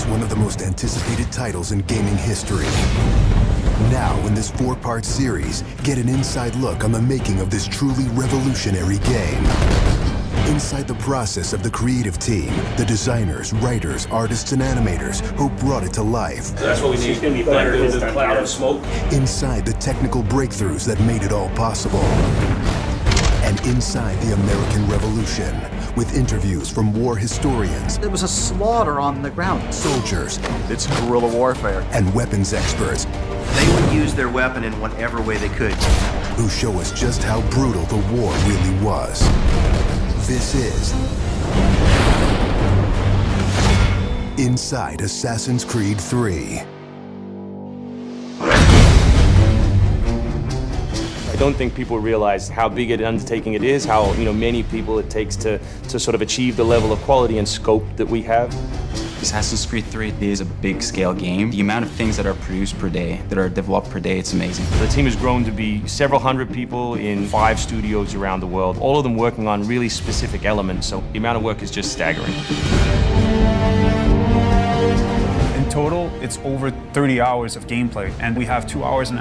one of the most anticipated titles in gaming history. Now, in this 4-part series, get an inside look on the making of this truly revolutionary game. Inside the process of the creative team, the designers, writers, artists, and animators who brought it to life. So that's what we need. It's going to be better than the cloud of smoke. Inside the technical breakthroughs that made it all possible. And inside the American Revolution, with interviews from war historians. There was a slaughter on the ground. Soldiers. It's guerrilla warfare. And weapons experts. They would use their weapon in whatever way they could. Who show us just how brutal the war really was. This is Inside Assassin's Creed 3. I don't think people realize how big an undertaking it is, how many people it takes to sort of achieve the level of quality and scope that we have. Assassin's Creed 3 is a big-scale game. The amount of things that are produced per day, that are developed per day, it's amazing. The team has grown to be several hundred people in 5 studios around the world, all of them working on really specific elements, so the amount of work is just staggering. In total, it's over 30 hours of gameplay, and we have 2.5 hours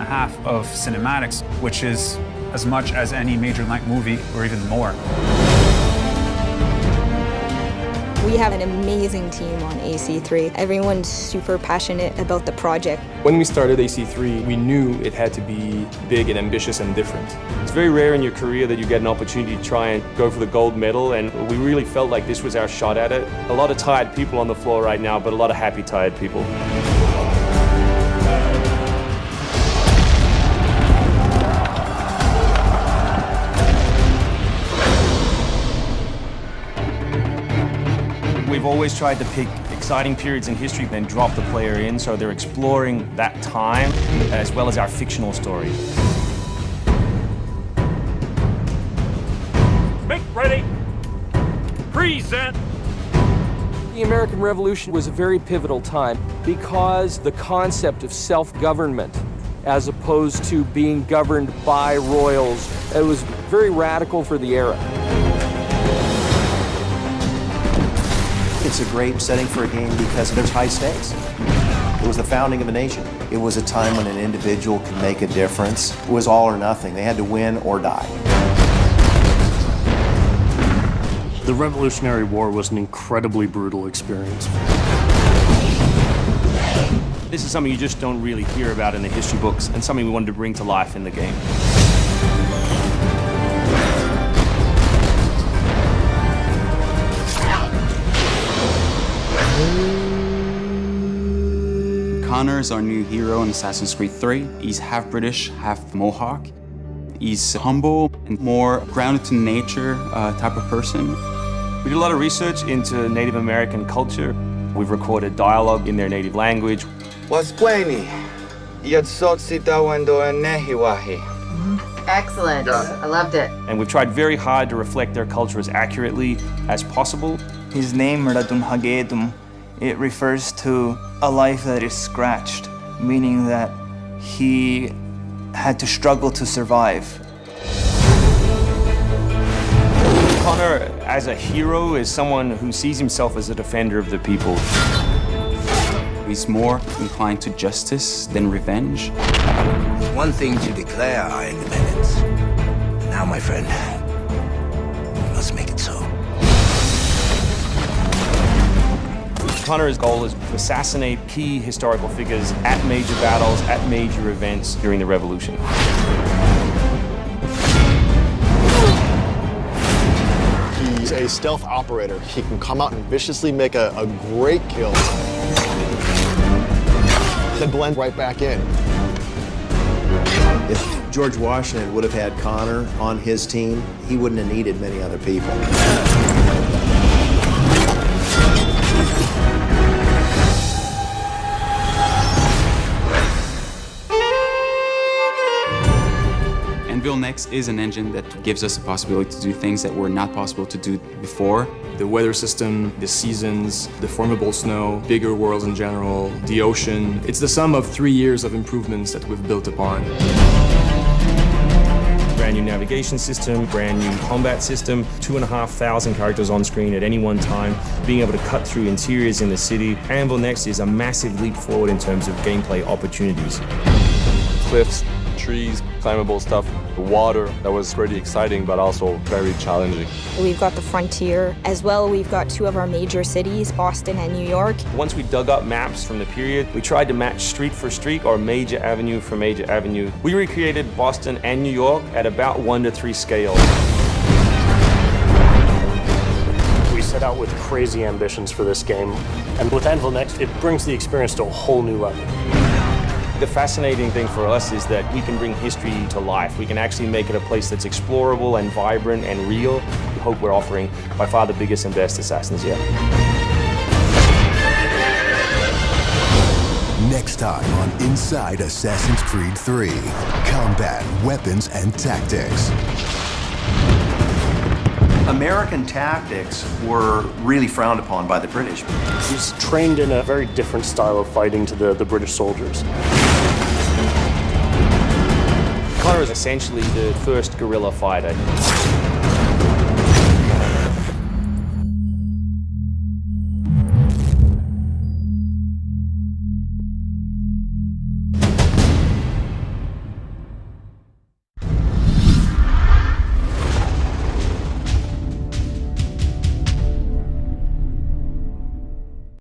of cinematics, which is as much as any major-length movie, or even more. We have an amazing team on AC3. Everyone's super passionate about the project. When we started AC3, we knew it had to be big and ambitious and different. It's very rare in your career that you get an opportunity to try and go for the gold medal, and we really felt like this was our shot at it. A lot of tired people on the floor right now, but a lot of happy, tired people. We've always tried to pick exciting periods in history and drop the player in, so they're exploring that time as well as our fictional story. Make ready. Present. The American Revolution was a very pivotal time because the concept of self-government as opposed to being governed by royals, it was very radical for the era. It's a great setting for a game because there's high stakes. It was the founding of a nation. It was a time when an individual could make a difference. It was all or nothing. They had to win or die. The Revolutionary War was an incredibly brutal experience. This is something you just don't really hear about in the history books, and something we wanted to bring to life in the game. Connor is our new hero in Assassin's Creed 3. He's half British, half Mohawk. He's humble and more grounded to nature type of person. We did a lot of research into Native American culture. We've recorded dialogue in their native language. Excellent. I loved it. And we've tried very hard to reflect their culture as accurately as possible. His name, Radun Hagedum, it refers to a life that is scratched, meaning that he had to struggle to survive. Connor, as a hero, is someone who sees himself as a defender of the people. He's more inclined to justice than revenge. One thing to declare our independence. Now, my friend, we must make it so. Connor's goal is to assassinate key historical figures at major battles, at major events during the Revolution. He's a stealth operator. He can come out and viciously make a great kill, then blend right back in. If George Washington would have had Connor on his team, he wouldn't have needed many other people. Anvil Next is an engine that gives us the possibility to do things that were not possible to do before. The weather system, the seasons, the formable snow, bigger worlds in general, the ocean. It's the sum of 3 years of improvements that we've built upon. We're brand new navigation system, brand new combat system, 2,500 characters on screen at any one time, being able to cut through interiors in the city. Anvil Next is a massive leap forward in terms of gameplay opportunities. Cliffs, trees, climbable stuff, the water, that was pretty exciting but also very challenging. We've got the frontier as well. We've got two of our major cities, Boston and New York. Once we dug up maps from the period, we tried to match street for street or major avenue for major avenue. We recreated Boston and New York at about 1:3 scale. We set out with crazy ambitions for this game, and with Anvil Next, it brings the experience to a whole new level. The fascinating thing for us is that we can bring history to life. We can actually make it a place that's explorable and vibrant and real. We hope we're offering by far the biggest and best Assassins yet. Next time on Inside Assassin's Creed 3, combat, weapons, and tactics. American tactics were really frowned upon by the British. He's trained in a very different style of fighting to the British soldiers. Connor is essentially the first guerrilla fighter.